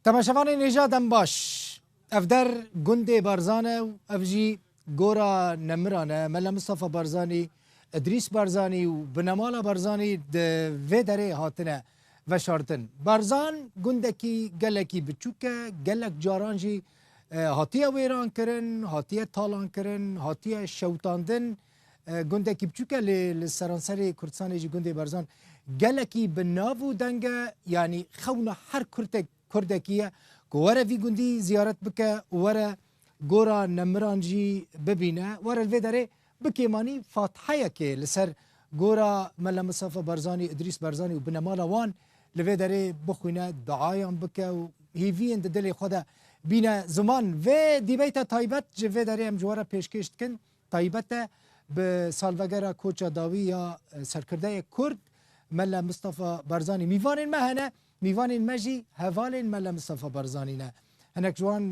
تماشاوان نژادم باش اف در گنده بارزانه و اف جی گورا نمرانه ملا مصطفى بارزانی ادریس بارزانی و بنمالا بارزانی و دره هاتنه و شارتن بارزان گنده کی گلکی بچوکه گلک جاران جی هاتیه ویران کرن هاتیه تالان کرن هاتیه شوتاندن گنده کی بچوکه لسرانسر کردستان جی گنده بارزان گلکی بناو دنگه یعنی خونا هر کردکیه که وره وی گندی زیارت بکه وره گورا نمرانجی ببینه وره الوی داره بکیمانی فاتحه که لسر گورا ملا مصطفى بارزانی ادریس بارزانی و بنمالا وان لوی داره بخوینه دعایان بکه و هیوی اند دل خدا بینه زمان و دیبیت تایبت جوی داره ام جواره پیشکشت کن تایبت به سالوگر کوچا داوی یا سرکرده کرد ملا مصطفى بارزانی میوانین مهنه میوانین مجی هوالین ملا مصطفى بارزانی نه هنک جوان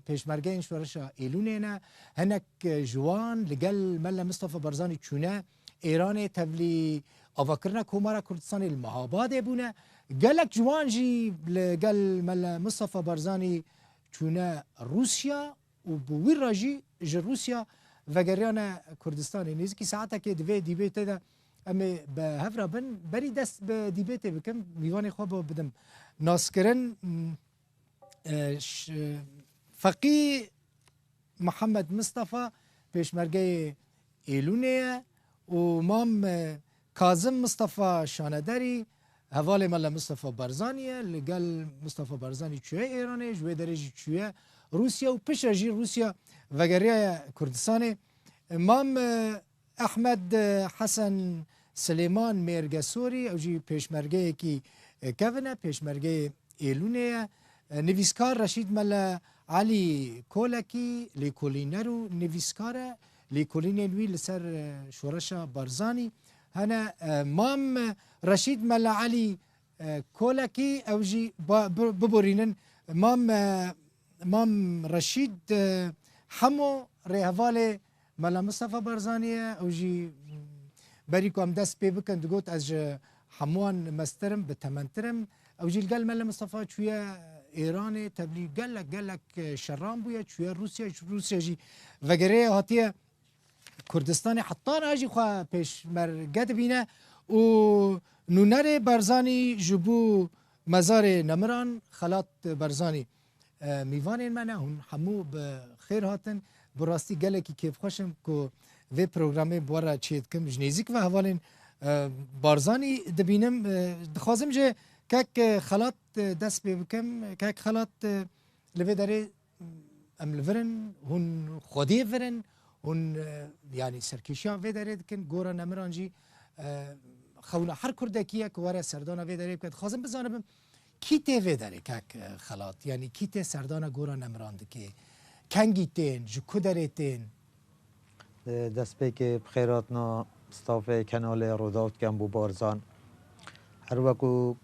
پیشمرگه این شورشا ایلونه نه هنک جوان لگل ملا مصطفى بارزانی چونه ایران تبلی آواکرنا کومارا کردستان المهاباد بونه گلک جوان جی لگل ملا مصطفى بارزانی چونه روسیا و بوی راجی جه روسیا وگریان کردستان نیزکی ساعتا که دوی دیبه تده اما به هفرا بن بری دست به دیبته بکم میوان خواب بدم ناسکرن فقی محمد مصطفى پیشمرگه ایلونه و مام کاظم مصطفى شاندری حوال ملا مصطفى بارزانیه لگل مصطفى بارزانی چوه ایرانه جوه درجی چوه روسیا و پیش جی روسیا وگریه کردستان مام احمد حسن سلیمان میرگسوری او جی پیشمرگه کی کونه پیشمرگه ایلونه نویسکار رشید ملا علی کولکی لیکولینرو نویسکاره لیکولین وی لسر شورشا بارزانی هنا مام رشید ملا علی کولکی او جی ببورینن مام رشید همو ریحوال ملا مصطفى بارزانیه او جی بری کوم دست پی بکن دگوت از هموان مسترم به تمنترم او جیل گل ملا مصطفى چویا ایران تبلیغ گلک شرام بویا چویا روسیا جی وگره هاتیه کردستان حتی ناجی خواه پیش مرگد بینه و نونر بارزانی جبو مزار نمران خلات بارزانی میوانین منه هون همو بخیر هاتن براستی گلکی کیف خوشم که وی پروگرامه بواره چید کم جنیزیک و حوالین بارزانی دبینم دخوازم جه که خلات دست بکم که خلات لوی داره املورن هون خودی ورن هون یعنی سرکیشان وی داره کن گورا نمرانجی خونا هر کردکیه که واره سردانا وی داره بکن خوازم بزانم کی ته وی داره که خلات یعنی کی ته سردانا گورا نمرانده که کنگی تین جو کدره تین دست به که بخیراتنا استاف کانال رودات کن بو بارزان هر وقت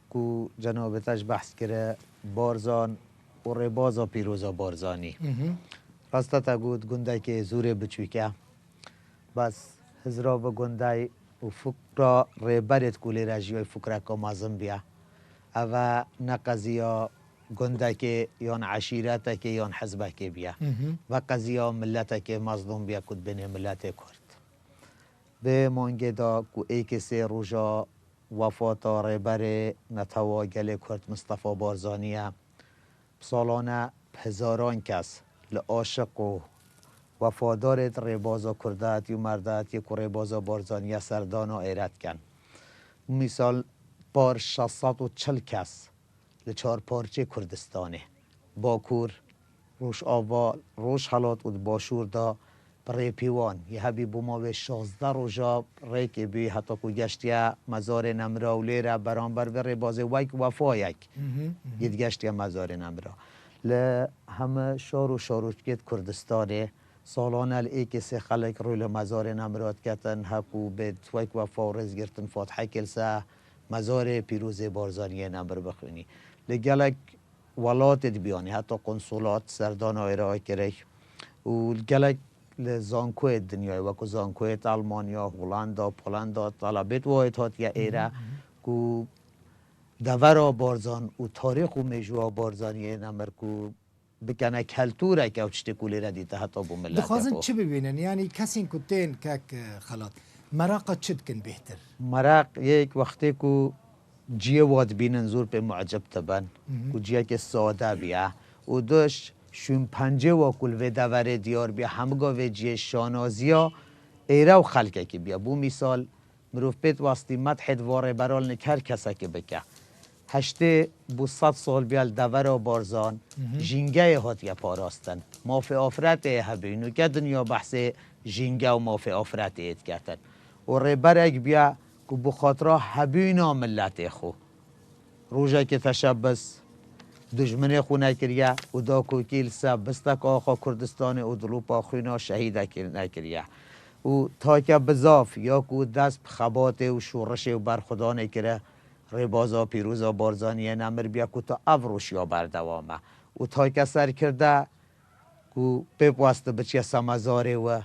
کو جنابتش بحث کرده بارزان و ربازا پیروزا بارزانی راستا تا گود گنده که زور بچویکه بس هزرا و گنده و فکر ربرت کولی رجیوی فکر که مازم بیا او نقضیا گنده که یان عشیرت که یان حزبه که بیا و قضیه ملت که مظلوم بیا کد بین ملت کرد به مانگه دا کو ای کسی روژا وفات رهبر نتوا گل کرد مصطفى بارزانیه سالانه هزاران کس لعاشق و وفادار رهبازا کردت یا مردت یک رهبازا بارزانیه سردان و ایرت کن مثال بار 640 کس لچار پارچه کردستانه باکور روش آوال روش حالات و باشور دا برای پیوان یه هبی بوما و 16 روژا ریک بی حتی که گشتیه مزار نمرا و لیره برانبر بره بازه ویک وفا یک گید گشتیه مزار نمرا ل همه شار و شاروچکت کردستانه سالانه ای که سه خلق روی مزار نمرات کتن هکو به ویک وفا و رز گرتن فاتحه کلسه مزار پیروز بارزانی نمر بخونی لگلک ولات بیانی حتی قنصولات سردان ارائه کرده و گلک لزانکوی دنیای وکو زانکوی آلمانیا هولندا پولندا طلبت واحد هات یا ایره کو دورا بارزان و تاریخ و میجوا بارزانی نمر کو بکنه کلتوره که اوچته کولی را دیده حتی بو ملت دخوازن چه ببینن یعنی کسی کتین که خلاط مراقه چد کن بهتر مراق یک وقتی کو جیه واد بینن زور به معجب تبن کو جیه که ساده بیا و دوش شون پنجه و کل و دور دیار بیا همگا و جیه شانازیا ایره و خلقه که بیا بو مثال مروف پیت واسطی مدحت واره برال نکر کسا که بکه هشته بو 100 سال بیال دور و بارزان جینگه هات یا پاراستن مافی آفرت هبینو که دنیا بحث جینگه و مافی آفرت اید کتن و ریبرک بیا که بخاطره هبینا ملت خو روژه که تشبس دجمن خو نکریه و دا کوکیل سب بستک آخا کردستان و دلوپا خوینا شهید نکریه و تا که بزاف یا که دست بخبات و شورش و برخدا نکره ریبازا پیروزا بارزانی نمر بیا که تا افروش یا بردوامه و تا که سر کرده که بپوسته بچه سمزاره و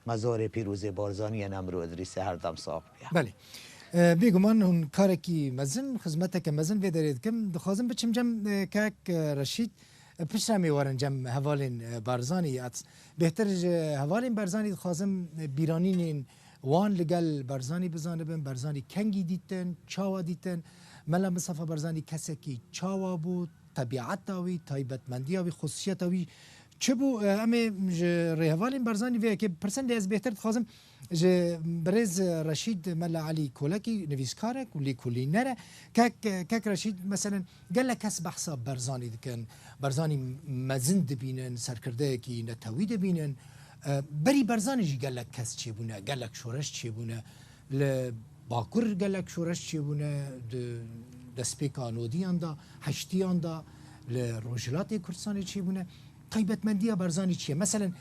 مزار پیروز بارزانی نمر و ادریس هر دم ساق بیا بله بیگمان اون کاری که مزن خدمت که مزن ویدارید کم دخوازم بچم جم که رشید پشت وارن جم حوالین بارزانی ات بهتر حوالین بارزانی دخوازم بیرانین وان لگل بارزانی بزانه بن بارزانی کنگی دیتن چاوا دیتن ملا مصطفی بارزانی کسی که چاوا بود طبیعت داوی تایبتمندی آوی خصوصیت آوی چه بو امی ریحوالین بارزانی وی که پرسند از بهتر دخوازم برز رشید ملا علی کولکی نویسکارک و لیکولی نره که رشید مثلا قال لك کس بحثا برزانی دکن برزانی مزن دبینن سرکرده کی نتوی دبینن بری برزانی جی قال لك کس چی بونه قال لك شورش چی بونه باکور قال لك شورش چی بونه دسپیکا نودیان دا هشتیان دا لروجلات کردستانی چی بونه طیبتمندی برزانی چیه مثلا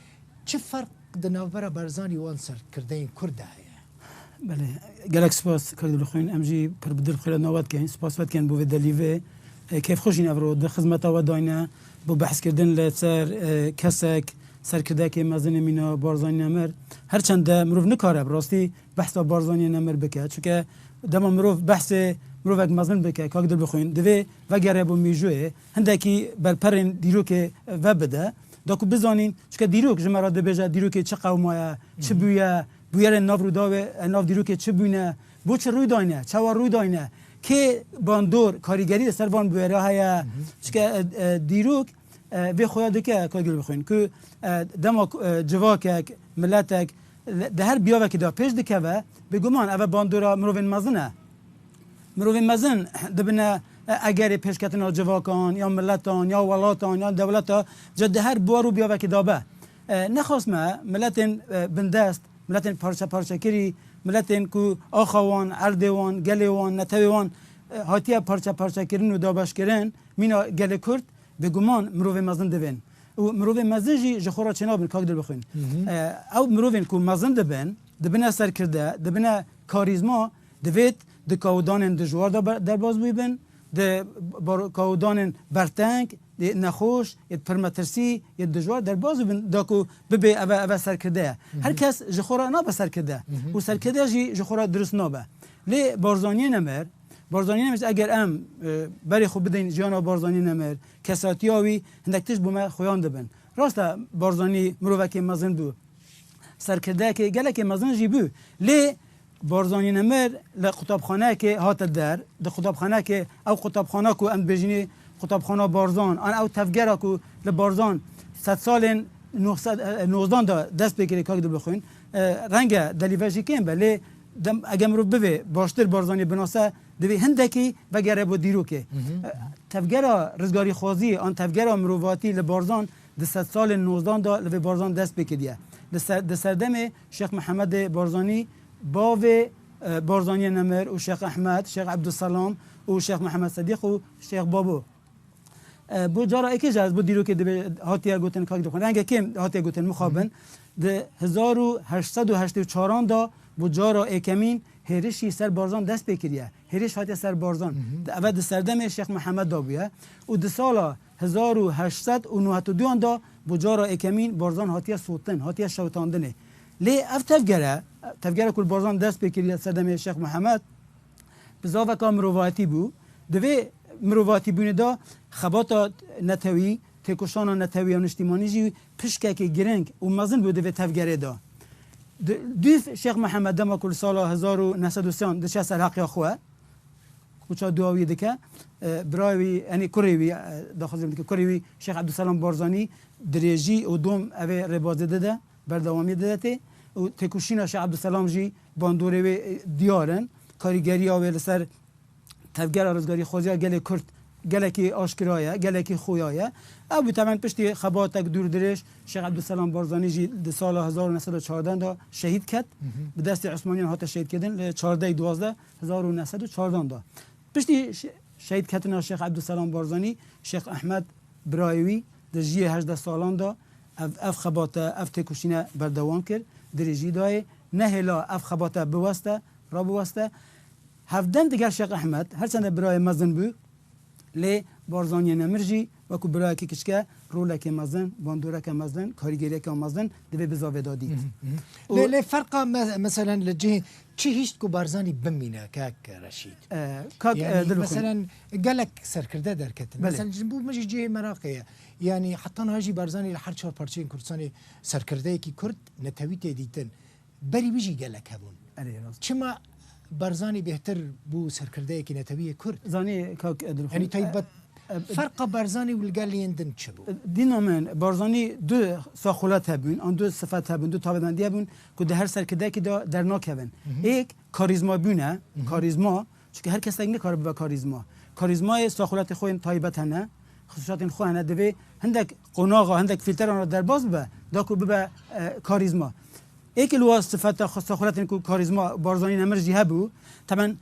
چه فرق دناور برزانی وان سر کردین کرده هست؟ بله گلک سپاس کردی بخوین امجی پر بدل خیلی نواد کن سپاس ود کن بو دلیوه کیف خوشین افرو د خدمت و داینه بو بحث کردن لسر کسک سر کرده که مزن مینا بارزانی نمر هرچند مروف نکاره براستی بحث بارزانی نمر بکه چون دم مروف بحث مروف اگ مزن بکه که دل بخوین دوی وگره بو میجوه هندکی برپرین دیرو که و بده داکو بزانین چون دیروک جمعه دبیجه دیروک چه قومه چه بویر ناف رو داوه ناف دیروک چه بونه بو چه روی داینه چه روی داینه که باندور کاریگری سر وان بویره های چون دیروک به خدا دکه کاری بخوین که دما جواک ملتک ده هر بیاوه که دا پیش دکه و بگمان اوه باندورا مروین مزن دبنه اگر پیشکتنا جواکان یا ملتان یا ولاتان یا دولتا جد هر بوارو بیاوه که دابه نخواست ما ملتن بندست ملتن پارچه کری ملتن که آخوان عردوان گلیوان نتویوان هاتیه پارچه کرن و دابش کرن مینا گل کرد به گمان مروه مزن دوین و مروه مزن جی جخورا چنا بین کاک در بخوین او مروه که مزن دبنه سر کرده دبنه کاریزما دوید دکاودان دجوار در باز بویبن ده کاودان برتنگ نخوش پرمترسی دجوار در باز داکو ببی اوه سر کرده هر کس جخورا نابه سر کرده و سر کرده جی جخورا درست نابه لی بارزانی نمر اگر ام بری خوب بدین جانا بارزانی نمر کساتی آوی هندکتش بومه خویان دبن راسته بارزانی مروفه مزن بو سر کرده که گله که مزن جی بو لی بارزانی نمر لخطابخانه که هات در ده خطابخانه که او خطابخانه کو ام بجنی خطابخانه بارزان آن او تفگره کو لبارزان 100 سال 19 دا دست بگیری که دو بخوین رنگ دلیوژی کیم بله اگه مرو بوی باشتر بارزانی بناسه دوی هندکی وگره با دیرو که تفگره رزگاری خوازی آن تفگره مروواتی لبارزان ده 100 سال 19 دا لوی بارزان دست بکیدیه ده سردم شیخ محمد بارزانی باوی بارزانی نمر و شیخ احمد شیخ عبدالسلام و شیخ محمد صدیق و شیخ بابو بو جارا اکی جاز بو دیرو که هاتیه گوتن کاک دخون رنگه کم هاتیه گوتن مخابن ده 1884 دا بو جارا اکمین هریشی سر بارزان دست بکریه هریش هاتیه سر بارزان اول ده سردم شیخ محمد دا بویه و ده سالا 1892 دا بو جارا اکمین بارزان هاتیه سوتن هاتیه شوتاندنه لی اف تفگره کل بارزان دست بکریه سردم شیخ محمد بزاوه که مروواتی بو دوی مروواتی بونه دا خباتا نتوی تکوشان نتوی و نشتیمانی جی پشکه که گرنگ و مزن بوده و تفگره دا دوف شیخ محمد دما کل سال 1930 دچه سرحقی خواه کوچا دعاوی دکه برای یعنی کوریوی داخل که کوریوی شیخ عبدالسلام بارزانی دریجی و دوم اوه ربازه داده بردوامی داده و تکوشینا شیخ عبدالسلام جی باندوره و دیارن کاریگری آوه لسر تفگر آرزگاری خوزی گله کرد گله کی آشکرایه گله کی خویایه او طبعا پشتی خباتک دور درش شیخ عبدالسلام بارزانی جی د سال 1914 دا شهید کرد به دست عثمانیان هات شهید کردن 14 12 1914 دا پشتی شهید کردن شیخ عبدالسلام بارزانی شیخ احمد برایوی د جی 18 سالان دا اف خبات اف تکوشینه بردوام کرد درجی دای نه هلا اف خبات بواسطه را بواسطه هفدم دیگر شیخ احمد هر چند برای مزن بو لی بارزانی نمرجی و کو برای کی کشکه روله که مزن باندوره که مزن کاریگری که مزن دوی بزاوه دادید لی فرق مثلا لجه چی هیچ کو بارزانی بمینه که رشید يعني مثلا قالك سركرده دركت مثلا جنبو مجي جهه مراقيه يعني حتى هاجي بارزاني لحر چهار پارچين كردستاني سركرده کی کرد نتویت دیتن بری بيجي قالك هبون چما بارزاني بهتر بو سركرده کی نتوی کرد زاني كاك يعني طيب فرق بارزاني والقالي يندن چبو دينا من بارزاني دو ساخولات هبون ان دو صفات هبون دو تابعدندی هبون که ده هر سرکرده کی در ناک هبن یک کاریزما بونه کاریزما چون هر کس نگه کار به کاریزما ساخولات خوین تایبت نه خصوصات خو نه دوی هندک قناغا هندک فیلتر آن را در باز به داکو به کاریزما یک لواس صفات ساخولات کو کاریزما بارزانی نمرجی هبو طبعا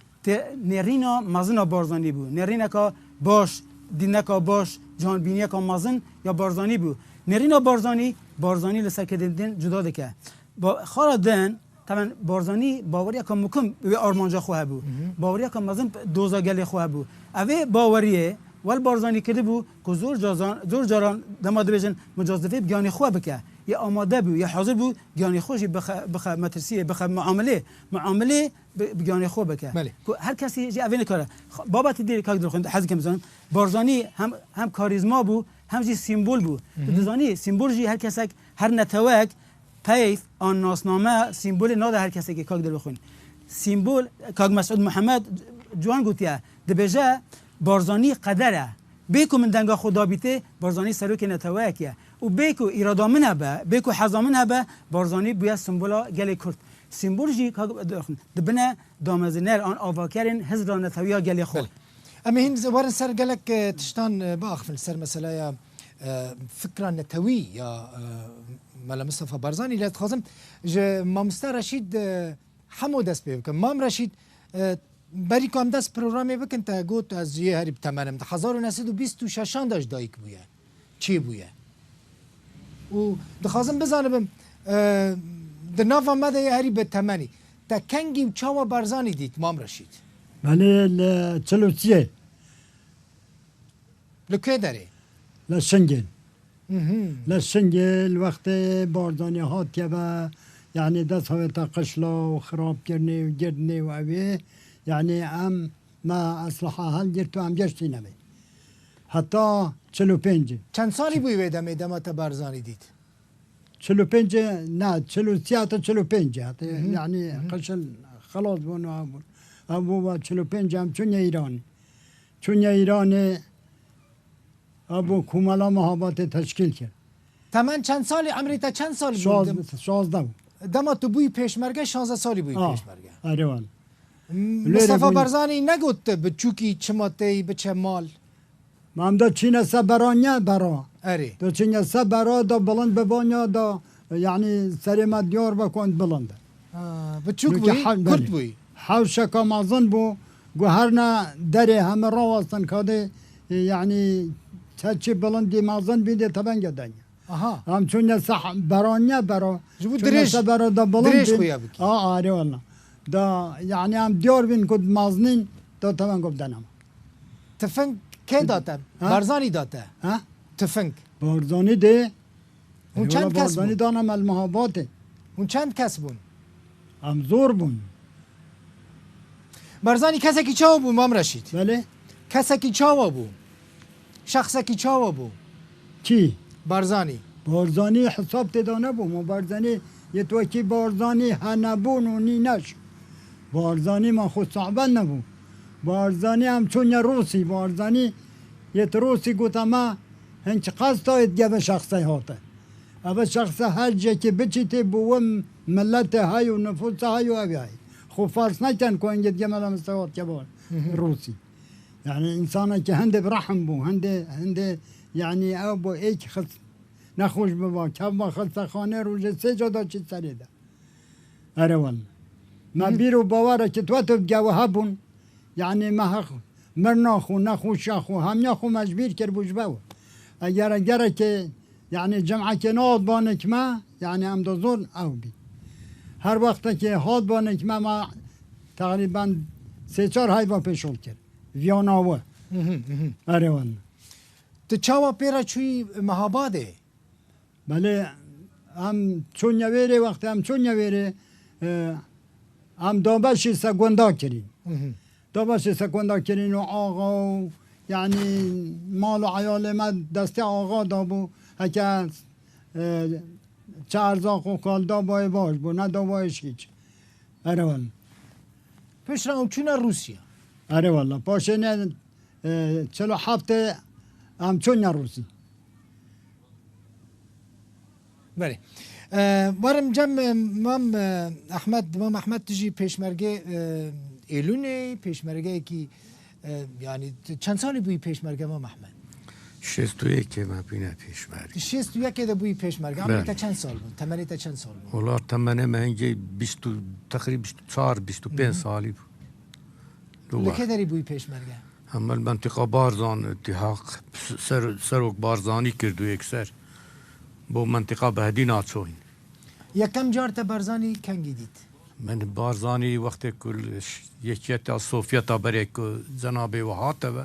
نرینا مازنا بارزانی بو نرینا کا باش دینکا باش جهان بینی کا مازن یا بارزانی بو نرینا بارزانی لسکدن جدا دکه با خاردن طبعا بارزانی باوری کا مکم و آرمانجا خو بو باوری کا مازن دوزا گل خو بو اوی باوریه ول بارزانی کده بو که زور جاران دما دبیجن مجازفه بیان خو بکه یا آماده بو یا حاضر بو بیان خوشی بخ مدرسه بخ معامله بیان خو بکه هر کسی جی اوین کاره بابت دیر که درخوند حزی که میزنم بارزانی هم کاریزما بو هم جی سیمبول بو دزانی سیمبول جی هر کسی هر نتوک پیف آن ناسنامه سیمبول ناده هر کسی که کاگ در بخون سیمبول کاگ مسعود محمد جوان گوتیه دبیجه بارزانی قدره بیکو من دنگا خدا بیته بارزانی سروک نتوکیه و بیکو ایرادا منه به بیکو حضا منه به بارزانی بویا سیمبولا گلی کرد سیمبول جی دبنه دامزنر آن آواکرین هزر نتویا گلی خود اما هین وارن سر گلک تشتان باخفن سر مثلا یا فكرة نتوي يا ملا مصطفى بارزاني لا تخازم ما مستا رشيد حمو دست بكم مام رشيد بری کام دست پروگرامی بکن تا گوت از یه هری بتمنم تا 1926 داشت دایک بویه چی بویه و دخوازم بزنم در ناف آمده یه هری بتمنی تا کنگی و چاوا بارزانی دید مام رشید بله چلوچیه لکه داره لشنگل لشنگل وقت بارزانی هات که با یعنی دست های تا قشلا و خراب کرنه و گردنه و اوه یعنی ام ما اصلحا حل گرت و هم گشتی نمی حتی 45 چند سالی بوی ویدم تا بارزانی دید 45 نه 43 تا 45 حتی یعنی قشل خلاص بون و ابو 45 هم چون ایران ابو کوملا محابات تشکیل کرد تمن چند سالی عمری تا چند سال بود 16 دما تو بوی پیشمرگه 16 سالی بوی پیشمرگه آره مصطفى بارزانی نگفت به چوکی چماتی به چه مال من دا چین سبرانیه برا اره دا چین سبرا دا بلند ببانیا دا یعنی سریمت دیار بکند بلنده به چوک بوی کرد بوی حوشک مازن بو گوهرنا دره همه را واستن کاده یعنی چه بلندی مازن بیده تبنگه دنیا هم چون برانیه برا چون سبرا دا بلند درش خویا بکی آره والله دا یعنی هم دیار بین کد مازنین دا تبنگ بدنم تفنگ که داته بارزانی داته تفنگ بارزانی ده اون چند کس بارزانی دانم المحاباته اون چند کس بون هم زور بون بارزانی کسی که چاو بون مام رشید بله کەسێکی چاوە بوو شخصێکی چاوە بوو کی بارزانی بارزانی حساب تدا نبود ما بارزانی یه توکی بارزانی هنبون و نینش بارزانی ما خود صعبان نبود بارزانی هم چون روسی بارزانی یه روسی گوتا ما هنچ قصد داید گه شخصی هاته اوه شخصه هر جه که بچیتی بوم ملت های و نفوس های و اوی های خب فرس نکن که اینگه دیگه ملا مستوات که بار روسی يعني انسان که هنده برحم بو هنده يعني او بو ایک خلص نخوش ببا کم خلص خانه روز سه جدا چی سری ده اره والله ما بیرو باوره که تو بگوه هبون يعني ما مرنا خو نخوش خو هم خو مجبور کر بوش باو اگر که يعني جمعه که ناد بانک ما يعني هم دو زور او بی هر وقت که هاد بانک ما تقریبا 3-4 های پیشول کرد ویاناوه اره والله تو چاوە پێرە چووی مەهابادێ بله هم چون نویره وقتی هم چون نویره هم دابشی سگوندا کرین دابشی سگوندا کرین و آقا و یعنی مال و عیال ما دست آقا دابو هکه چه ارزاق و کال دابای باش بو نه دابایش هیچ اره والله پێشرا ئەو چوونە رووسیا اره والله پاشنه 47 هم چون روسی بله وارم جەم مام ئەحمەد تژی پێشمەرگێ ئێلونێ پێشمەرگەیەکی ینی چەند ساڵی بووی پێشمەرگە مام ئەحمەد 61 ما بینە پێشمەرگ 61 دەبووی پێشمەرگە ئەمریکا چەند ساڵ بوو تەمەنێتە چەند ساڵ بوو وڵات تەمەنە مەهنگی 24-25 ساڵی بوو لەکێ دەری بووی پێشمەرگە ئەمە منتیقا بارزان اتحاق سەرۆک بارزانی کردو یەکسەر بۆ منتیقا بەهدی ناچۆین یەکەم جارتە بەرزانی کەنگی دیت من بارزانی وەختێک یەکێتە سۆفیەتا بەرێک جەنابێ و هاتەوە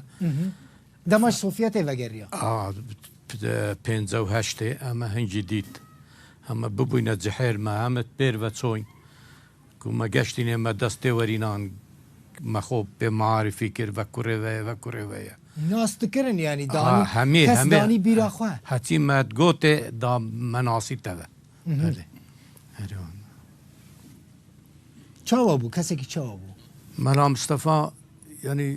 دەمەش سۆفیەتێ vەگەریە 58 ئەمە هەنگی دیت ئەمە ببووینە جەحێرمە ئەمە پێرە چۆین کومە گەشتین ئێمە دەستێ وەرینان مەخۆ پێ معرفی کرد بە کوڕێوەیە ناستکردن ینی هەمێ دانی بیراخوا هەچی مەدگۆتێ دا مەناسیتەوە چاوە بوو کەسێکی چاوە بوو مەلا مستەفا ینی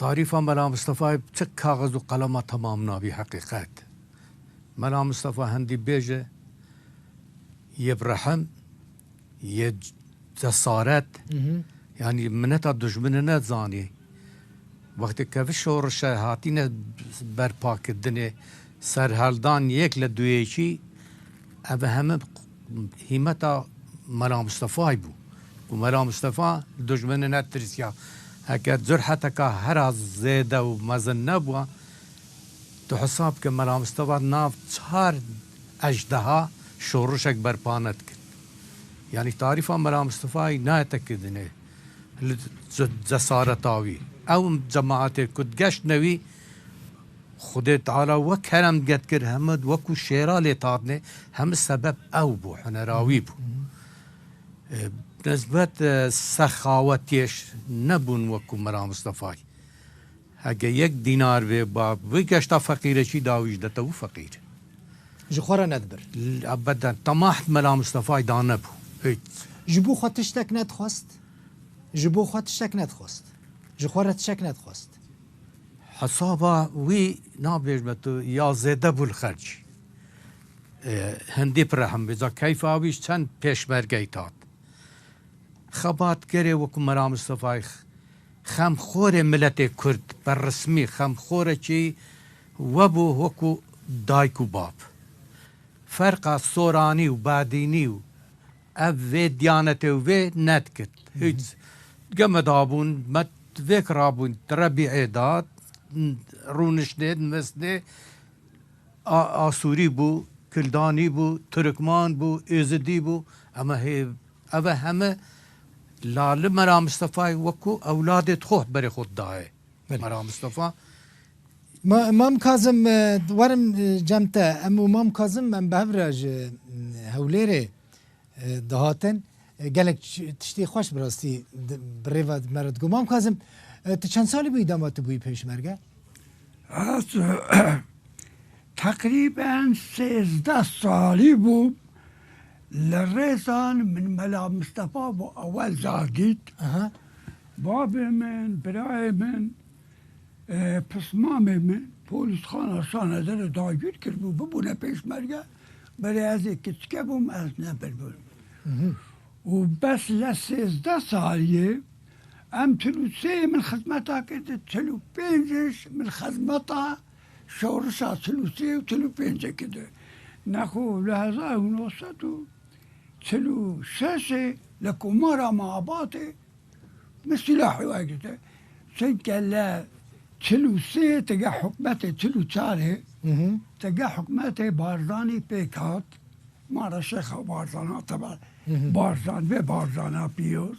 تاریفا مەلا مستەفای چ کاغذ و قەلەمە تەمام نابی حەقیقەت مەلا مستەفا هەندی بێژە یە برەحەم یە جەسارەت يعني منەتا دژمنە نەزانێ وەختێک کە شۆڕشە هاتینە بەرپاکردنێ سەرهەڵدان یەک لە دوێکی ئەvە هەمە هیمەتا مەلا مستەفای بوو و مەلا مستەفا دژمنە نەترسیا هەکە جرحەتەکە هەرا زێدە و مەزن نەبووە تو حساب کە مەلا مستەفا ناو 4 ئەژدەها شۆڕشێک بەرپانەت کرد یعنی تاریفا مەلا مستەفای نایەتەکردنێ جەسارەتاوی ئەو جەماعەتێک کوت گەشتنەوی خودێ تعالی وەک هەرم گەت کرد هەمە وەکو شێرا لێ تاتنێ هەمە سەبەب ئەو بوو حونەراوی بوو نسبەت سەخاوەتێش نەبوون وەکو مەلا مستەفای هەگە یەک دینار بێ با وی گەشتا فەقیرەکی داویش دەتەوە فەقیر ji xwe re nedibir ئەبەدەن تەماحت مەلا مستەفای دا نەبوو هیچ ji bo xwe tiştek nedixwast ji bo xwe tiştek nedixwast ji xwe re tişek nedixwast حسابا وی نابێژمە تو یا زێدە بوو خەرج هەندی پرەحم بێجا کەیفاویش چەند پێشمەرگەی تات خەباتگەرێ وەکو مەلا مستەفای خەمخۆرێ ملەتێ کورد بەڕسمی خەمخۆرەکی وەبوو وەکو دایک و باب فەرقا سۆرانی و بادینی و ئەv vê diyanetê wê nedkird hiç gemedabûn me vêk rabûn rebîê dat rûniştê mesnê Asûrî bû Kildanî bû Türkman bû Êzidî bû em ev heme lali Mera Mustefayê wekû ewladê xwe berê xwe daye Mera Mustefa مام کازم ورم جمته امو مام کازم من به هفرج هوليري دهاتن قالك تشتي خوش براستی بریواد مرد گو مام کازم تو چند سالی بوی داماد بوی پیشمرگه؟ از تقریبا 13 سالی بود لرزان من ملا مصطفى اول زادید اها باب من برای من پسمام من پولیس خانه سانه در داگیر کرد بود ببونه پیشمرگه برای از کچکه بوم از نبر بوم و بس ل13 سالیه ام 3 من خدمتا کرده 45 من خدمتا شورشا 3 و 45 کرده نخو لحظه 1936 لکمارا معباته مسلاحی واجده چنکه ل 43 تگه حکمت 44 تگه حکمت بارزانی پیکات مارا شیخ بارزانا طبعا بارزان و بارزانا پیوز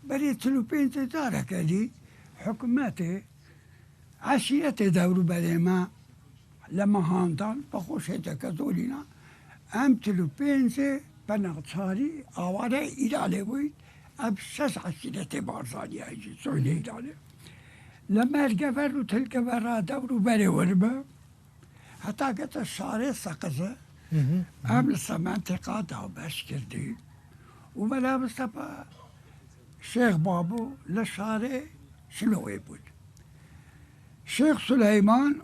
برای 45 داره کردی حکمت عشیرت دورو برای ما لما هاندان بخوشت کدولینا ام 45 بناغچاری آواره ایراله بود اب 6 عشیرت بارزانی هایجی سویل ایراله لما القفر رو تلقفر را دورو برای وربه حتی که شاره سقزه ام لسا منطقه داو بش کردی و ملا مصطفى شیخ بابو لشاره شلوی بود شیخ سلیمان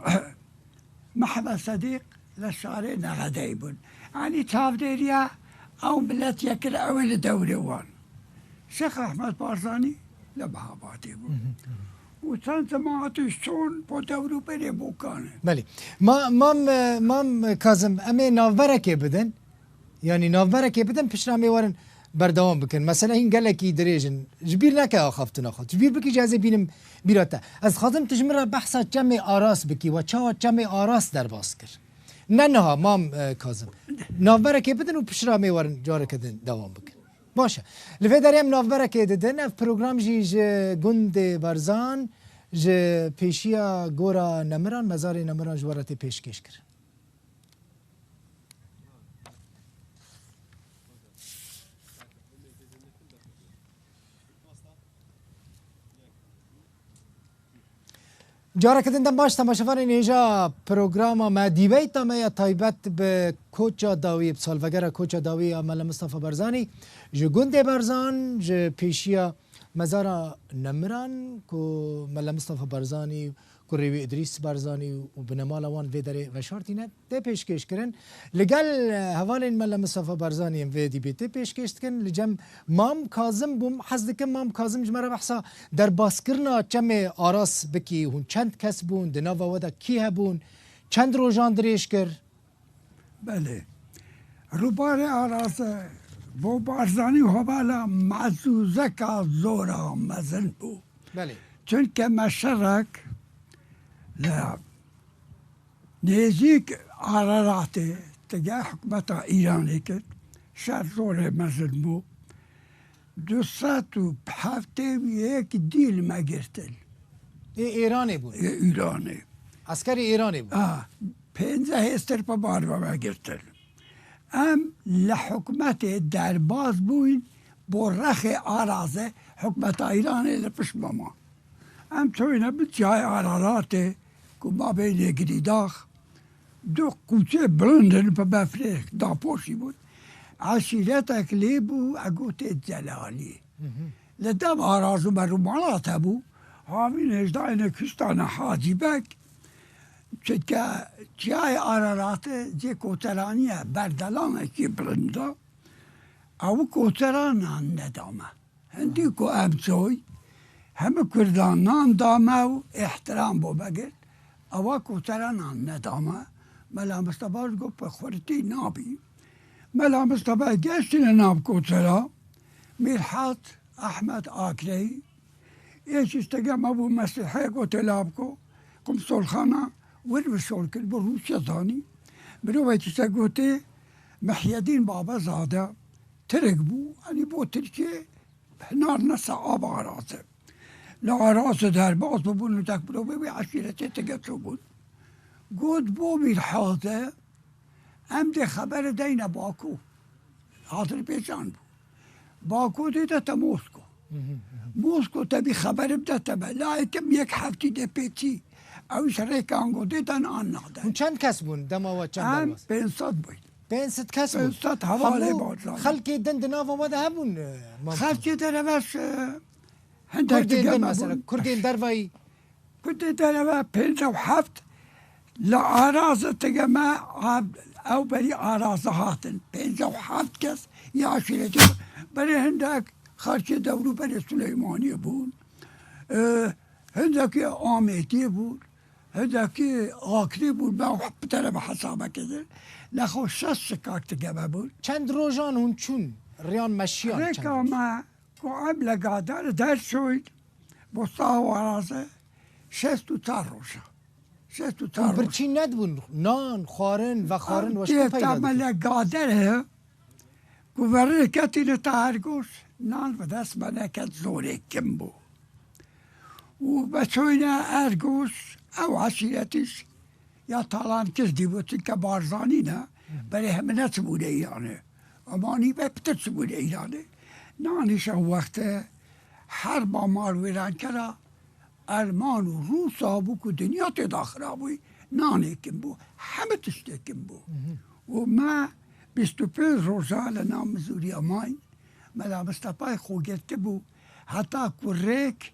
محمد صدیق لشاره نغدی بود یعنی تافدیریا او ملت یکر اول دوری وان شیخ احمد بارزانی لبهاباتی بود و چند جماعتش چون با دورو بری بوکانه بله مام کازم امی ناوبرکه بدن یعنی ناوبرکه بدن پشرامی وارن بردوام بکن مثلا این گلکی دریجن جبیر نکه آخافت نخواد جبیر بکی جازه بینم بیراته از خادم تجمره بحثا جمع آراس بکی و چاوا جمع آراس در باز کر نه مام کازم ناوبرکه بدن و پشرامی وارن جاره کدن دوام بکن باشه لفه داریم ناوبرکه ددن اف پروگرام جی گند برزان ج پیشیا گورا نمران مزار نمران جوارت پیشکش کرد جارا کدن باش تماشاوان اینجا پروگرام ما دیویت ما تایبت به کوچا داوی سالوگر کوچا داوی ملا مصطفى برزانی جو گند برزان جو پیشیا مزارا نمران کو ملا مصطفى برزانی کو ریوی ادریس برزانی و بنمال وان وی داره و شارتینه ده پیشکش کرن لگل حوالین ملا مصطفى برزانی وی دی بیت پیشکش کن لجم مام کاظم بوم حزد که مام کاظم جمره بحثا در باسکرنا چم آراس بکی هون چند کس بون دناوا ودا کی هبون چند روزان دریش کر بله روبار آراس و بارزانی حوالا معزوزه که زورا مزن بو بله چون که مشرک نزیک عرارات تجاه حکمت ایرانی کرد شهر زور مزن بو 271 دیل ما گرتل ایرانی بود ایرانی عسکری ایرانی بود 15 هستر پا بار ما گرتل ام لحکمت درباز بوین با رخ آرازه حکمت ایرانی لپشم ما ام توینا بجای عرارات که ما بین گریداخ دو قوچه بلندن پا بفریخ داپوشی بود عشیرت اکلی بو اگوت جلالی لدم آرازو مرومالات بو همین اجداین کستان حاجی بک چه جای عرارات جه کوترانیه بردلانه که بلنده او کوتران ندامه هندی که امچوی همه کردانان دامه و احترام بو بگرد او کوتران ندامه ملا مصطفى گو بخورتی نابی ملا مصطفى گشتین ناب کوترا میرحات احمد آکری ایش استگم ابو مسیحه گو تلاب کو کم سولخانه ور بشول کل بروش زانی برو ویتیسا گوته محیدین بابا زاده ترک بو یعنی بو ترکیه هنار نسا آب آرازه لعراسه در باز ببونو تک برو ببی عشیرته تگتو بود گود بو میرحاته هم ده خبر دین باکو حاضر پیشان بود باکو دیده تا موسکو موسکو تبی خبرم ده تبه لایکم یک هفتی ده پیچی اوش ریکان گوده دن آن ناده اون چند کس بون دما و چند هم درواز 500 بود 500 کس بون 500 حواله همو بارزان. خلکی دند ناو و ده هبون خلچه در وش هندک کردین دیگه دن ما مثلا بود کردین دروایی كنت دلوا 57 لأراز تجمع أو بري أراز هاتن 57 كس يا عشرة بري هندك خارج دورو بري سليمانية بون هندك آميتي بون هندك آكري بون ما بتلا حسابه كده لخو شش شكاك تجمع بون چند روزان هون چون ریان مشیان چند ريكا روز ما قبل قادر در شويد بصاو أرازه 64 روزه 64 روزه برچی ند بون نان خارن و خارن وشتی که پیدا دکن تعمل قادره گوهره کتی نتارگوش نان و دست منکت زوره کم بو و بچوینا ارگوش او عشیرتش یا طالان کردی بود که بارزانی نه برای همه نتبوده ایرانه امانی به پتر بوده ایرانه نانش وقت هر با مال ویران کرا آلمان و روس آبو که دنیا تی داخل آبوی نانه کم بو همه تشته کم بو و ما 25 روزا لنام زوری اماین ملا مصطفی خو گرته بو حتی کریک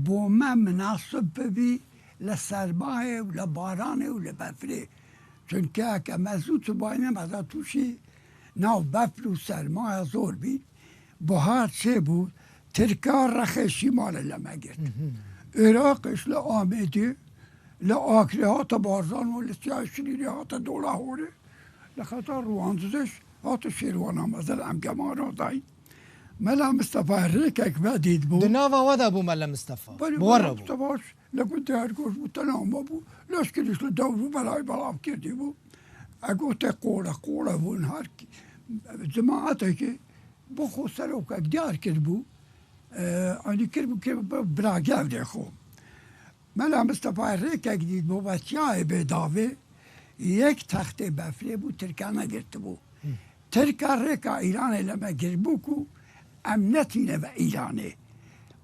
بو ما مناسب ببی لسرمایه و لبارانه و لبفره چون که مزود سباینه مزا توشی ناو بفر و سرمایه زور بید بهار چه بود ترکار رخشی مال لما گرد عراقش لآمدی لآکری ها تا بارزان و لسیاه شریری ها تا دوله هوره لخطا روانزش ها تا شیروان آمزل هم گمان دایی ملا مصطفی ریکک بدید بود دناوا ودا بو ملا مصطفى بله مورا بو مصطفیش لگو درگوش بود تنام بود لشکریش لدورو بلای بلام کردی بود اگو تا قوله بود هر کی جماعته که بخو سرو که دیار کرد بود آنی کرد بود که براگه ده خو ملا مصطفی ریکک دید بود بچه به داوه یک تخت بفره بود ترکا نگرده بود ترکا ریکا ایران لما گرد بود که امنتی نه و ایرانه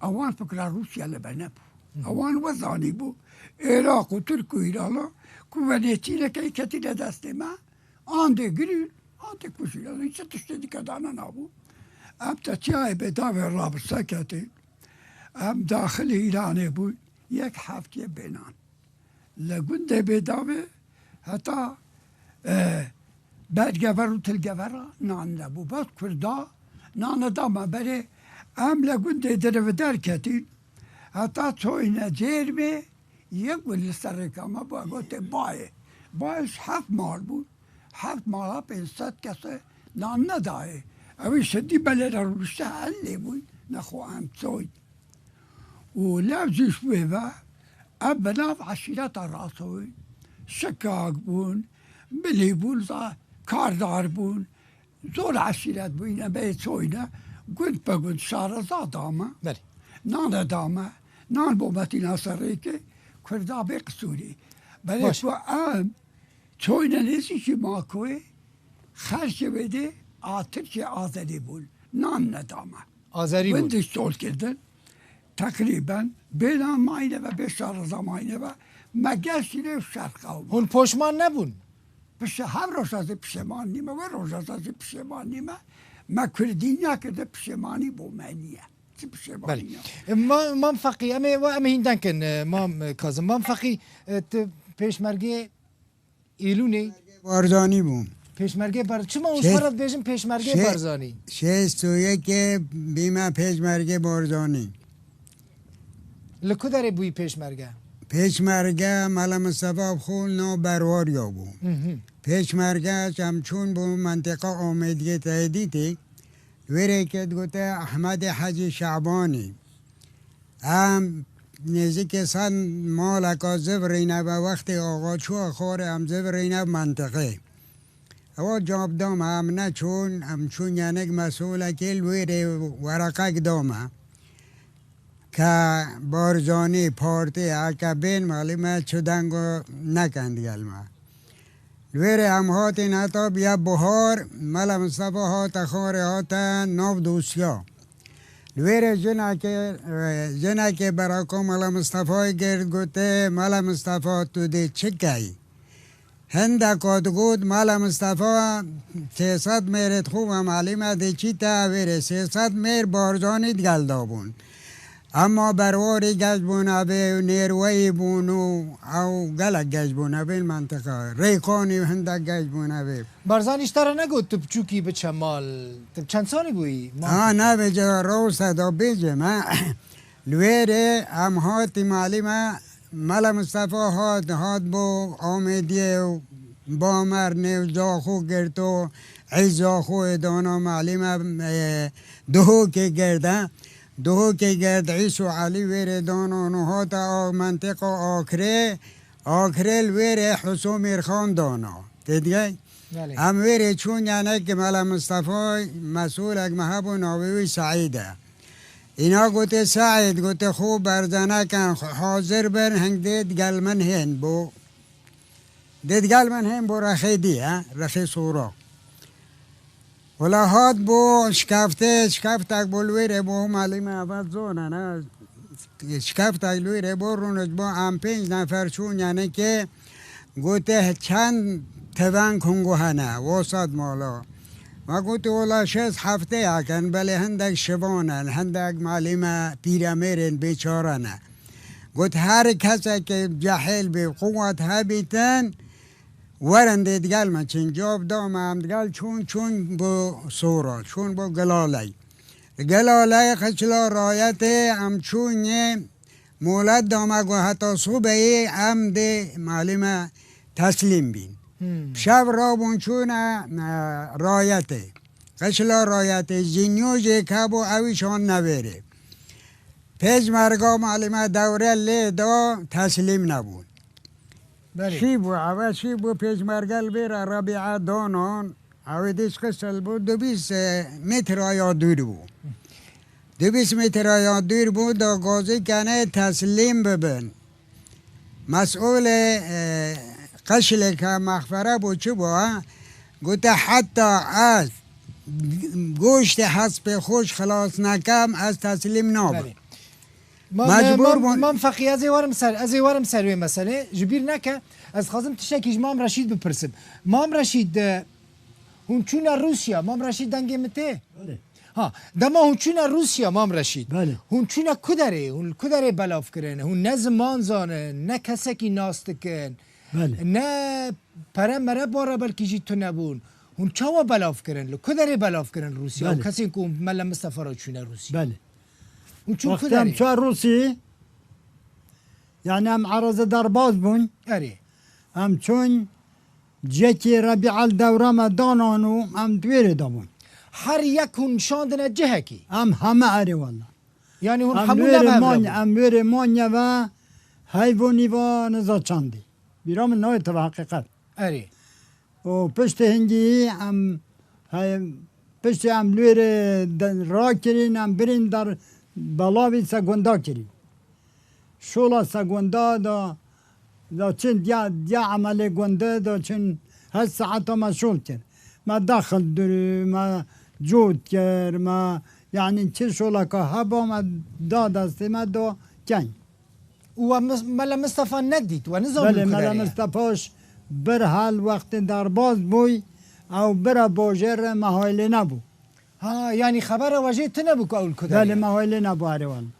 اوان فکر روسیا لبه نبود اوان وزانی بود عراق و ترک و ایرانا که ونیتی لکه کتی لدست ما آن ده گرید آن ده کشید هیچ تشتی دیگه دانا نبود ام تا چای به داوه رابطه کتی ام داخل ایرانه بود یک هفته بینان لگونده به داوه حتی بدگور و تلگور نان نبود بس کردا نان داما بره ام لگونده در در کتی حتی توی جرمه یک ولی سر کاما با گوت بایش 7 مال بود 7 مال ها 500 کسه نان نداره اوی شدی بله را روشته حلی بود نخو هم توی و لفظش بوه ام بناف عشیرت راسوی شکاک بون بلی بون کاردار بون زور عشیرت بون به توی نه گوند با گوند شارزا دامه بله نان دامه نان بومتی ناصری که کردا به قصوری بله باش. تو ام توی نلیزی که ما کوی خرش بده آتر که آزادی بود نان ندامه آذری بود وندش سول کردن تقریبا بین ماینه و به شارزا ماینه و مگشتی شرقه هون پشمان نبون پس هم روزازه پشمان نیمه و روزازه پشمان نیمه ما کردی نکرده پشمانی بو منیه چی پشمانی بله مام فقی ام هیندن کن مام کازم مام فقی پیشمرگه ایلونه بارزانی بوم پیشمرگه بر چما اون شش- فرات بیشم پیشمرگه شش- برزانی 61 بیمه پیشمرگه بارزانی لکو داره بوی پیشمرگه پیشمرگه ملا مصطفی خون نو برواریا بوم پیشمرگه چمچون بوم منطقه آمدگی تهدیدی ویره که گوته احمد حجی شعبانی هم نزدیک سن مالکا زبرینه و وقت آقا چو خور هم زبرینه منطقه او جاب دام هم نچون همچون یعنی مسئول کل ویره ورقه دامه که بارزانی پارتی عقبین مالی ما چودنگو نکند گلمه ویره هم هاتی نتا بیا بهار ملا مصطفی هات خور هات نو دوسیا لویر جنا که براکو مالا مصطفی گرد گوته مالا مصطفی تو دی چکی هنده کاد گود مالا مصطفی 300 میرت خوب معلومه دی چی تا ویره 300 میر بارزانید گلدابون اما برواری گشت بونه به نیروی بونو او گلک گشت بونه به منطقه ریکانی هنده گشت بونه به بارزانیش تره نگود تو بچوکی به چمال تو چند سالی بویی؟ نه بجا رو صدا بیجه ما لویره هم هاتی معلومه مالا مصطفی هات بو آمدیه و بامر نیو زاخو گرتو عیزاخو دانا معلومه دهو که گرده دهو که گرد عیسو علی ویره دانا نهات منطقه آکره لویره حسو میرخان دانا تدگه هم ویره چون یعنی که مالا مصطفی مسئول اگ محبو ناویوی سعیده اینا گوته سعید گوته خوب برزنه کن حاضر بر هنگ دید گلمن هن بو دید گلمن هن بو رخی دی رخی سورا ولا هاد بو شکفتک بو لویره بو معلومه اول زونه نه شکفتک لویره بو رونج بو هم 5 نفر چون یعنی که گوته چند توان کنگو هنه وسط مالا ما گوته ولا 6 هفته هکن بله هندک شبانن هندک معلومه پیرمیرن بیچارنه گوت هر کسی که جاهل به قوت هبیتن ورنده دگل من چین جاب دام هم دگل چون بو سورا چون بو گلاله خچلا رایت هم چون مولد دامه گو حتی صبحی هم ده معلومه تسلیم بین شب را بون چون رایته خچلا رایت زینیو که بو اویشان نویره پیج مرگا معلومه دوره لی دا تسلیم نبون چی بو اول چی بو پیج مرگل بیر ربیعه دانان اوی دیش قسل بو 220 متر آیا دور بو 220 متر آیا دور بو دا گازی کنه تسلیم ببن مسئول قشل که مخفره بو چی بو گوته حتی از گوشت حسب خوش خلاص نکم از تسلیم نابن مجبور مام فقی از وارم سروی مسئله جبیر نکه از خازم تشکیش مام رشید بپرسم مام رشید هون چون روسیا مام رشید دنگه مته ها دما هون چون روسیا مام رشید هون چون کدره بلاف کرن هون نه زمان زانه نه کسکی ناستکن نه پره مره باره بلکی جی تو نبون هون چاوا بلاف کرن کدره بلاف کرن روسیا کسی که ملا مصطفی را چون روسیا بله وقتی هم چه روسی یعنی هم عرض درباز بون هم چون جکی ربیع الدوره ما دانانو هم دویره دامون هر یک هون شاندن جهه کی هم همه اره والا یعنی هون همون هم ویره مانیا و حیوانی و نزا چاندی بیرام نوی تو حقیقت و پشت هنگی هم پشت هم لویره را کرین هم برین در بلاوی سگوندا کری شولا سگوندا دا چند دیا عمل گونده دا چند هست ساعت ما شول کرد ما داخل داری ما جود کرد ما یعنی چه شولا که هبا ما دا دستی ما دا کنی و ملا مصطفى ندید و نظام بله ملا مصطفاش بر حال وقت درباز بوی او بر باجر محایله نبو ها یعنی خبر واجه تو نبو که اول کدره بله محایله نبو اروان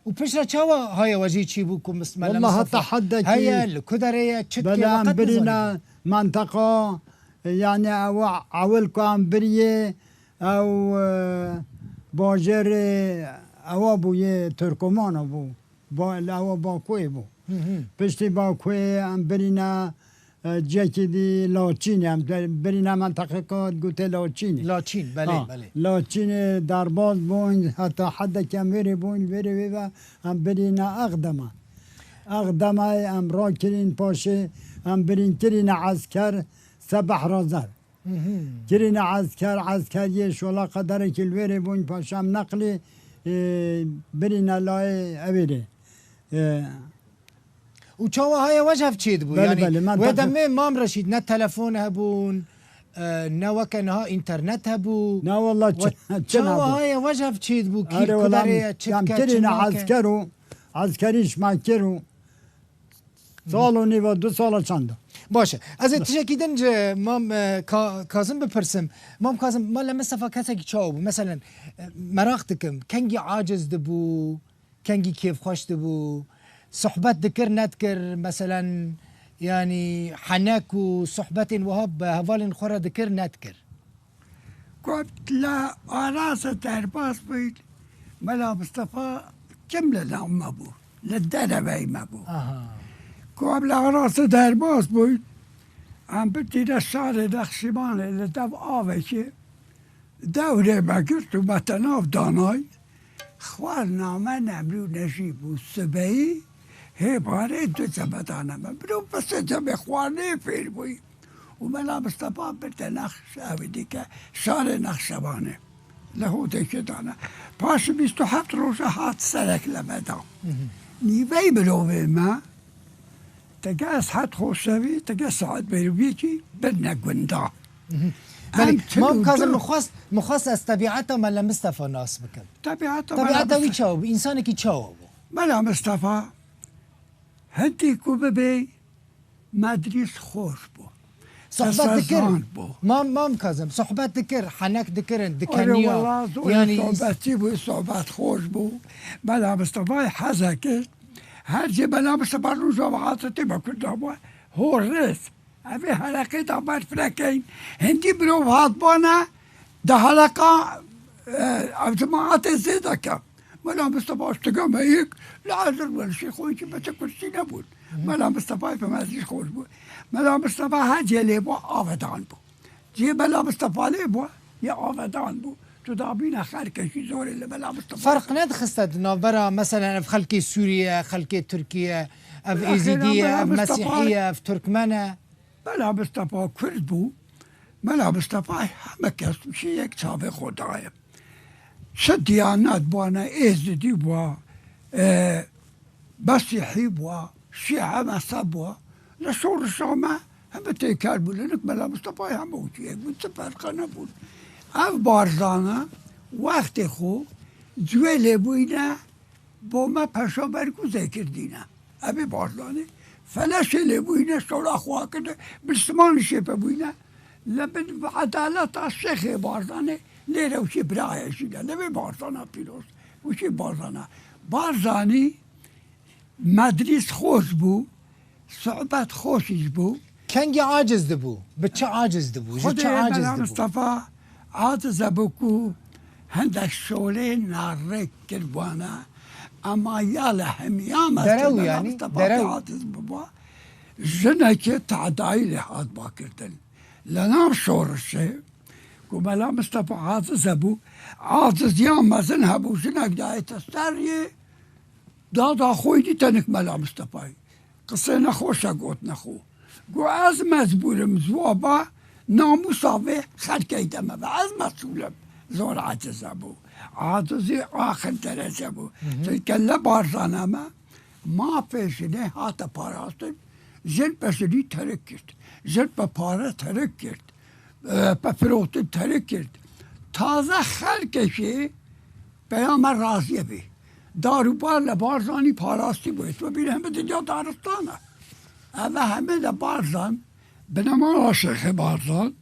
و پیش را چاوا های واجه چی بو که ملا والله حتی حد که هیا کدره چت بله هم برینا منطقه یعنی اول که هم بریه او باجر او بوی ترکمان بو او باکوی بو پشتی باکوی هم برینا جکی دی لاچین هم برینا منطقه که گوته لاچین بله لاچین درباز بون حتی حد کم ویری و هم برینا اقدمه هم را کرین پاشه هم برین کرین عسکر سبح رازر کرین عسکر یه شولا قدره که الویری بون پاشه هم نقلی برینا لای اویره و چاوا های وجه چید بود بله یعنی و دمه مام رشید نه تلفن هبون نوک انها اینترنت هبو نه والله چاو های وجه چید بو کی آره والله کدره کم ترین عسکرو مکرو سال و نیو 2 سال چنده باشه از تشکی دنج مام کازم بپرسم مام کازم ما لما صفا کسی چاو بو مثلا مراق دکم کنگی عاجز دبو کنگی کیف خوش دبو صحبت دکر ندکر مثلا يعني حناك وصحبة وهاب هفال خورا دكر نذكر قلت لا أراسة ترباس بيت ملا مصطفى كملة لهم أبو للدربة ما أبو قبل أراسة ترباس بيت عم بدي للشارع دخشمان اللي دب آوشي دوري ما قلت ومتناف داناي خوارنا ما نعملو نجيب والسبعي هي باري دو زبطانا ما برو بس جب خواني فير بوي وملا مصطفى بنت نخش أو ديك شارع نخشبانه له دانا باش 27 روزه هات سلك لمدا نيفي بلوه ما تقاس حد خوشوي تقاس سعد بيروبيكي بدنا قندا ما كازم مخص از طبيعته ملا مصطفى ناس بكم طبيعته وي تشاو انسان كي تشاو ملا مصطفى هدي كوببي مدريس خوش بو صحبات ذكر ما كازم صحبات ذكر حناك ذكرن دكانيا يعني صحباتي بو صحبات خوش بو ملا مصطفى حزكت هرجي بلا مصطفى رجع وعاطتي ما كنت هو الرئيس أبي حلقة دمار فلكين هندي برو هاتبانا ده حلقة جماعات زيدك ملا مصطفى اشتقام هيك لعذر ولا شيء خوي بس كرسي نبود ملا مصطفى فما زيش خوش بو ملا مصطفى هاجي ليبو آفدان بو جي ملا مصطفى ليبو يا آفدان بو تدابين خلق شي زور اللي ملا مصطفى فرق ندخستد نابرا مثلا في خلق سوريا خلق تركيا في ايزيدية في مسيحية في تركمانة ملا مصطفى كرد بو ملا مصطفى همه کس میشه یک چاوه خدایه چه دیانت بوانا ایزدی بوا مسیحی بوا شیعه مذهب بوا لشور شامه همه تیکر بود لنک ملا مصطفى همه اوچیه بود چه فرقه نبود او بارزانه وقت خو جویل بوینه با ما پشا برگوزه کردینه ابی بارزانه فلاش لبوینه شورا خواه کرده بسمان شیپه بوینه لبن عدالت الشيخ بارزانه ليره وشي برايه شيله لبي بارزانه بيروز وشي بارزاني مدريس خوش بو صعبت خوشش بو كنجي عاجز دبو بتش عاجز دبو خود عاجز ملا دبو مصطفى عاجز بوكو هندك شولين نارك كربوانا اما يالا هميامة درو يعني درو عاجز بوا جنك تعدايلي هاد باكرتن لنام شورشه وملا مصطفى عاجز ابو عاجز يا مازن هبو جنك داي تستري دادا خوي دي تنك ملا مصطفى قصينا خوشا قوت نخو قو از مزبورم زوابا ناموساوي خلقي دمه از مسؤولم زور عاجز ابو عاجزي آخر درجه ابو تكلا بارزانه ما پیشنه هاتا پاراستن جن پشنی ترک کرد جن پا پاره ترک کرد پا فروتن ترک کرد تازه خلقشی پیامبر راضیه بی داروبار لبارزانی پاراستی باید و بینه همه دنیا دارستانه اما همه لبارزان بنما شیخ بارزان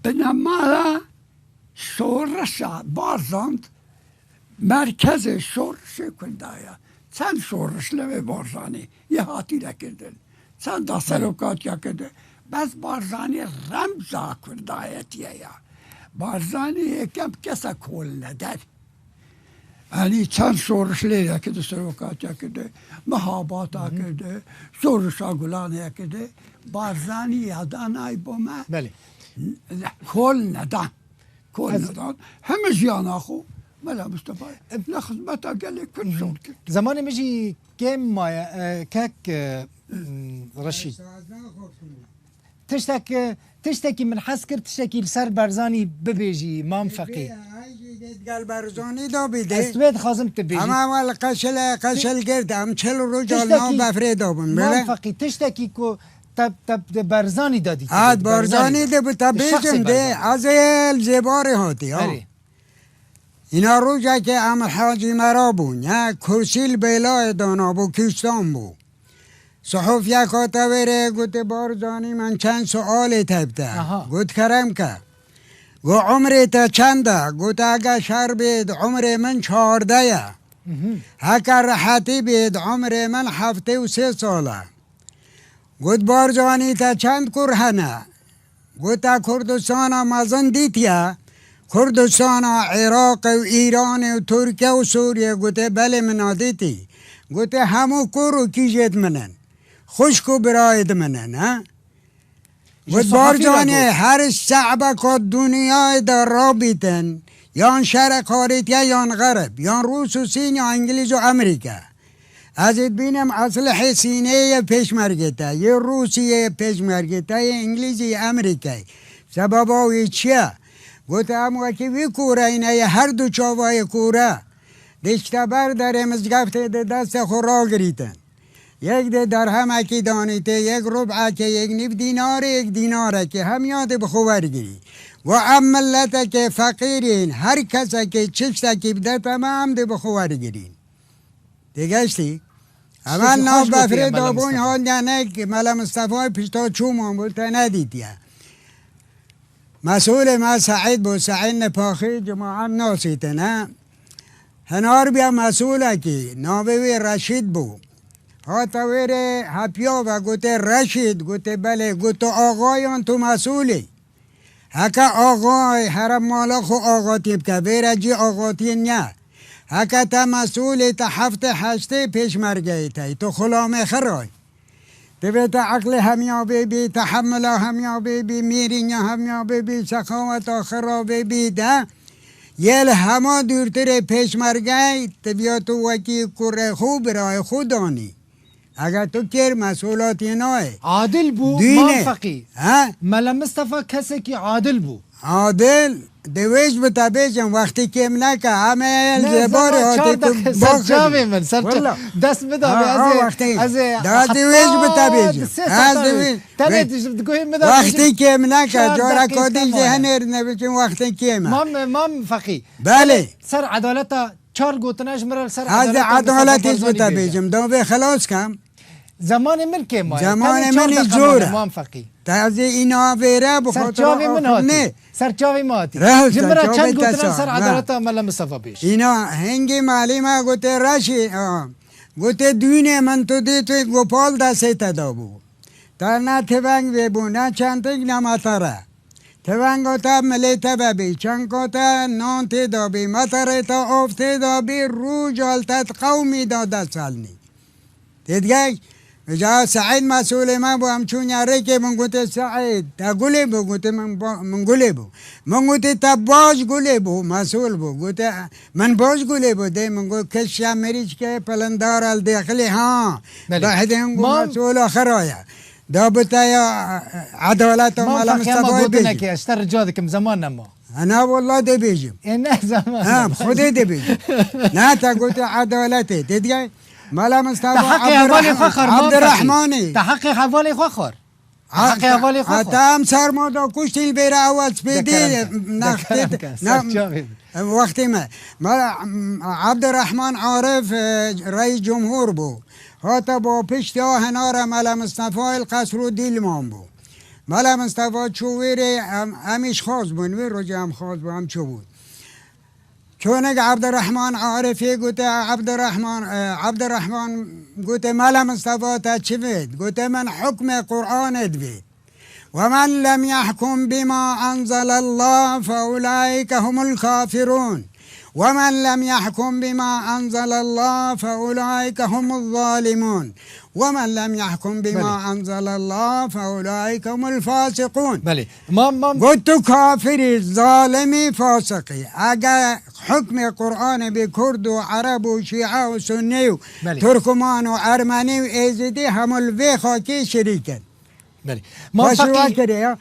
بنما شورش بارزاند مرکز شورش کندایا چند شورش لبه بارزانی یه هاتی نکردن چند دا سروکات یا کرده بس بارزانی رمزا کردایتیه یا بارزانی یکم کسا کول ندر یعنی چند شورش لیده کرده سروکات یا کرده محابات یا کرده شورش آگولان یا کرده بارزانی یادان ای بومه بله کول ندن کول ندن همه جیان آخو ملا مصطفى لخدمتها قال لي كل شغل زمان مجي كم ما كاك رشيد تشتكي من حسكر تشتكي لسر برزاني ببيجي مام فقيه قال برزاني دا بيده استويت خازم تبيجي اما اول قشل قرد هم 40 رجال نام بفريد دابن مام فقيه تشتكي كو تب برزانی دادی عاد بارزانی ده بتا بیجم ده از زیباری هاتی اینا روزه که عمل حاجی مرا بود یا کرسیل بیلای دانا بو کشتان بود صحف یک وره گوت بارزانی من چند سؤال تبته گوت کرم که گو عمر تا چنده گوت اگه شر بید عمر من 14 هکر راحتی بید عمر من 73 ساله گوت بارزانی تا چند کرهنه گوت کردستان مزن دیتیا کردستان عراق و ایران و ترکیه و سوریه گوت بله منا دیتی گوت همو کرو کیجت منن خوشکو براید منن ها گوت بارزانی هر شعب که دنیای در رابطن یان شرق خارجیه یان غرب یان روس و سین یا انگلیس و امریکا از بینم اسلحه سینه پیشمرگته یه روسیه پیشمرگته یه انگلیسی امریکایی سبباوی چیه؟ گوته همو که وی کوره اینه هر دو چاوای کوره دشته برداره مزگفته ده دست خورا گریتن یک ده درهم اکی دانیته یک ربع که یک نیف دیناره یک دیناره که هم یاد بخور گیری و ام ملت که فقیرین هر کس که چشته که بده تمام ده بخور گیرین دیگشتی؟ اول ناو بفره دابون ها ننک ملا مصطفی پیشتا چومان بولتا ندیدیه مسئول ما سعید بود سعید نپاخی جماعت ناسیته نه هنار بیا مسئوله که ناوی رشید بود ها تاویر هپیا و گوته رشید گوته بله گوته آقایان تو مسئولی هکا آقای حرم مالا خو آقاتیب که بیره جی آقاتی نه هکا تا مسئولی تا هفته هشته پیش مرگه تایی تو خلام خرای تو عقل همیابه بی تحمل همیابه بی میرین همیابه بی سخاوت آخرابه بی ده یل همه دورتر پیش مرگه تبیا تو وکی کره خوب رای خودانی اگر تو کر مسئولاتی نای عادل بو موفقی ملا مصطفی کسی که عادل بو عادل دویش بتا بیشم وقتی کم نکه همه زبار هاتی تو سرچاوی من سرچاوی دست بدامی از دویش بتا بیشم وقتی کم نکه جارا کادی ذهنر نبیشم وقتی کمه مام فقی بله سر عدالتا 4 گوتناش مرل سر عدالتیش بتا بیشم دو به خلاص کم زمان من که ماه زمان من زوره مام فقی تازه اینا بیره بخاطر سرچاوی من هاتی سرچاوی ما هاتی جمرا چند گوتنا سر عدالت ملا مصطفی بیش اینا هنگی مالی ما گوته رشی گوته دونه من تو دی توی گوپال دسته تدابو تا نه تونگ بیبو نه چندتک نماتره تونگو تا ملی تبابی چنگو تا نان تدابی مطره تا آف تدابی رو جالتت قومی داده سالنی دیدگه جا سعید مسئول من بو همچون یاره که من گوته سعید تا گله بو گوته من گله بو من گوته تا باز گله بو مسئول بو گوته من باز گله بو ده من گوته کشم مریچ که پلندار الداخلی ها بعد هنگو مسئول آخر آیا دا بتا یا عدالت و مالا مصطفی بیجم که اشتر جادکم زمان نما انا والله ده بیجم نه زمان خوده ده بیجم نه تا گوته عدالته دیدگه مالا مصطفی عبدالرحمانی تحقق حوالی خوخور حق حوالی خوخور تام سرمادا کشتیل بیره اول سپیدی وقتی ما عبدالرحمن عارف رئیس جمهور بو حتی با پشت هنار مالا مصطفی القصر و دیلمان بو مالا مصطفی چوویره همیش خواست بون وی روزی هم خواست بو هم چو بود چونک عبدالرحمن عارفی گوته عبدالرحمن گوته مالا مصطفی تا چی بید گوته من حکم قرآن دوید و من لم يحكم بما انزل الله فاولئك هم الكافرون و من لم يحكم بما انزل الله فاولئك هم الظالمون و من لم يحكم بما انزل الله فاولئك هم الفاسقون بله گفت تو کافری ظالمی فاسقی اگر حکم قرآن به کرد و عرب و شیعه و سنی و ترکمان و ارمنی و ایزدی همال وی خاکی شریکن بله ما فقی کرده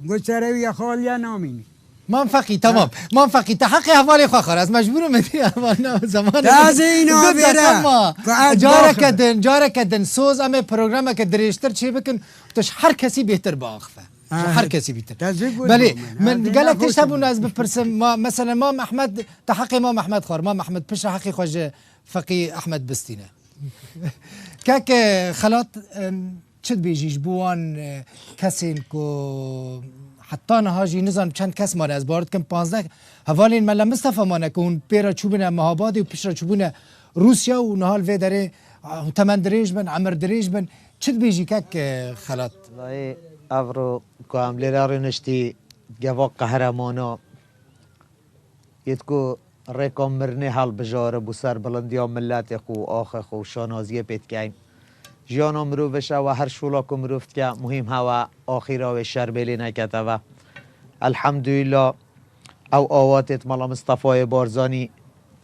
گوشتره یا خالیا نامینی منفقی تمام منفقی تحقی حوالی خواخر از مجبور مدی اول زمان تازه اینا بیره جاره کدن سوز اما پروگرام که دریشتر چی بکن توش هر کسی بهتر باخفه هر کسی بهتر بله من قالك تشتبون از بپرسم ما مثلا ما محمد تحقي ما محمد خار ما محمد پش حقي خوجه فقي احمد بستينه كاك خلاط چد بيجيش بوان كسين کو حتی نهاجی نزان چند کس مانه از بارد کم 15 حوالین ملا مصطفى مانه که اون پیرا چوبونه مهابادی و پیش را چوبونه روسیا و نهال وی داره تمن دریج بن عمر دریج بن چد بیجی که خلات والله افرو که عملی را رنشتی گوا قهرمانا یدکو رکام مرنه حال بجاره بو سر بلندی ها ملت خو آخ خو شانازی پیت کن جیانا مروفش و هر شولا که مروفت که مهم هوا آخیرا و شربیلی نکته و الحمدلله او آواتت مالا مصطفی بارزانی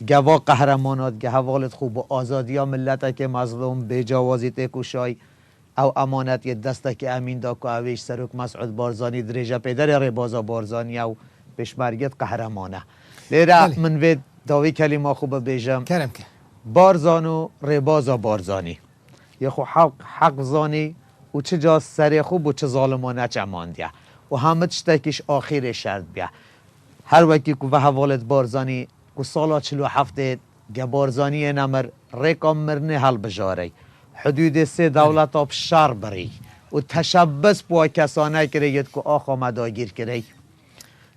گوا قهرمانات گه حوالت خوب و آزادی ها ملت که مظلوم به جوازیت کشای او امانت یه دسته که امین دا که اویش سروک مسعود بارزانی درجه پیدر ریبازا بارزانی او پشمرگت قهرمانه لیره من وید داوی کلمه خوب بیجم کرم که بارزان و ریبازا بارزانی یه خو حق زانی و چه جا سری خوب و چه ظالمانه چه ماندیه و همه تشتکیش آخیر شرط بیا هر وکی که و حوالت بارزانی که سالا 47 گه بارزانی نمر ریکام مرنه حل بجاری حدود 3 دولت آب شر بری و تشبس با کسانه کرید که آخا مداگیر کرید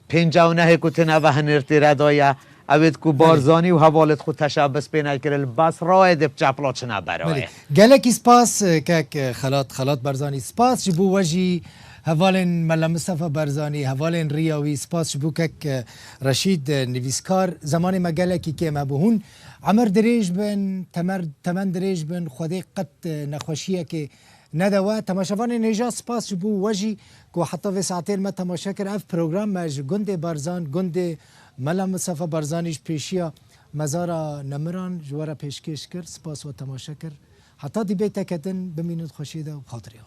59 که تنوه هنرتی ردایه اوید که بارزانی و حوالت خود تشبس بینه کرل بس رای دب چپلا چنه برای گلکی سپاس که خلات برزانی سپاس جبو وجی حوالن ملا مصطفى برزانی حوالن ریاوی سپاس جبو که رشید نویسکار زمان مگلکی که مبهون عمر دریج بن تمن دریج بن خودی قد نخوشیه که ندوا تماشاوان نجات سپاس جبو وجی که حتی و ساعتين ما تماشا کر اف پروگرام مج گنده برزان گنده ملا مصطفى برزانیش پیشیا مزارا نمران جوارا پیشکش کر سپاس و تماشا کر حتی دی بیت کتن بمینود خوشیده و خاطری